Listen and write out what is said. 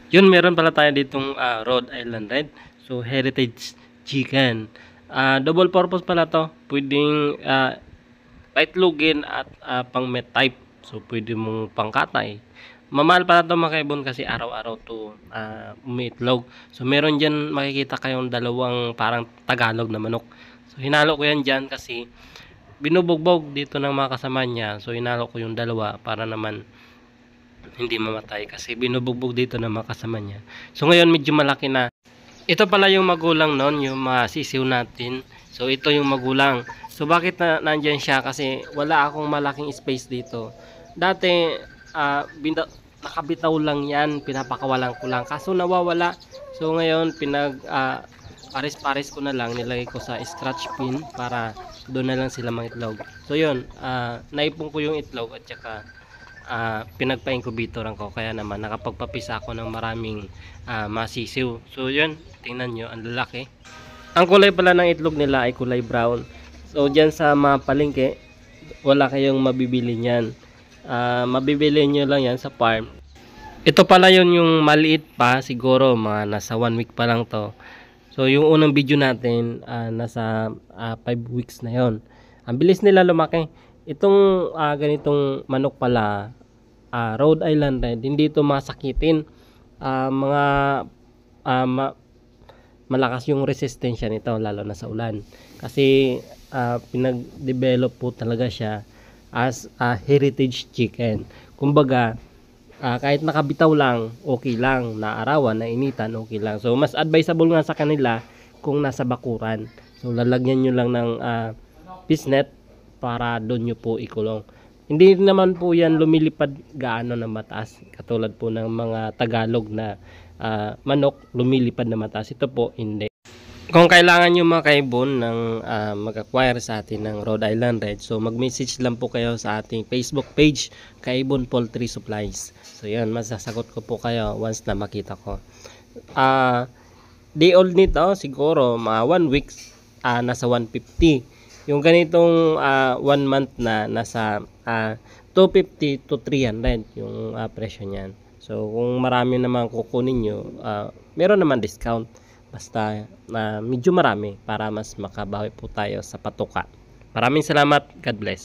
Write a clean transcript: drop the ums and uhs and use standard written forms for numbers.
Yun, meron pala tayo ditong Rhode Island Red. So, heritage chicken. Double purpose pala to. Pwedeng paitlogin at pang met type. So, pwede mong pangkatay. Mamahal pala to mga kaibon kasi araw-araw to umiitlog. So, meron dyan makikita kayong dalawang parang Tagalog na manok. So, hinalo ko yan dyan kasi binubugbog dito ng mga kasama niya. So, hinalo ko yung dalawa para naman hindi mamatay kasi binubugbog dito ng mga kasama niya. So ngayon medyo malaki na. Ito pala yung magulang nun, yung masisiw natin. So ito yung magulang. So bakit nandyan siya? Kasi wala akong malaking space dito. Dati nakabitaw lang yan, pinapakawalan ko lang. Kaso nawawala. So ngayon pares-pares ko na lang, nilagay ko sa scratch pin para doon na lang sila mangitlog. So yun, naipon ko yung itlog at saka pinagpa-incubator ko, kaya naman nakapagpapisa ako ng maraming masisiw. So yun, tingnan nyo, ang lalaki. Ang kulay pala ng itlog nila ay kulay brown. So dyan sa mga palengke, wala kayong mabibili nyan. Mabibili nyo lang yan sa farm. Ito pala yun yung maliit pa, siguro mga nasa 1 week pa lang to. So yung unang video natin nasa 5 weeks na yon. Ang bilis nila lumaki. Itong ganitong manok pala, Rhode Island Red, hindi ito masakitin. Mga malakas yung resistensya nito lalo na sa ulan. Kasi pinag-develop po talaga siya as a heritage chicken. Kumbaga, kahit nakabitaw lang, okay lang. Naarawan, nainitan, okay lang. So, mas advisable nga sa kanila kung nasa bakuran. So, lalagyan nyo lang ng fishnet para doon nyo po ikulong. Hindi naman po yan lumilipad gaano na mataas. Katulad po ng mga Tagalog na manok, lumilipad na mataas. Ito po, hindi. Kung kailangan nyo mga kaibon ng mag-acquire sa atin ng Rhode Island Red, so mag-message lang po kayo sa ating Facebook page, Kaibon Poultry Supplies. So yun, masasagot ko po kayo once na makita ko. Day old nito, siguro mga 1 week, nasa 150. Yung ganitong 1 month na nasa 250 to 300 yung presyo niyan. So kung marami naman kukunin nyo, meron naman discount. Basta medyo marami para mas makabawi po tayo sa patuka. Maraming salamat. God bless.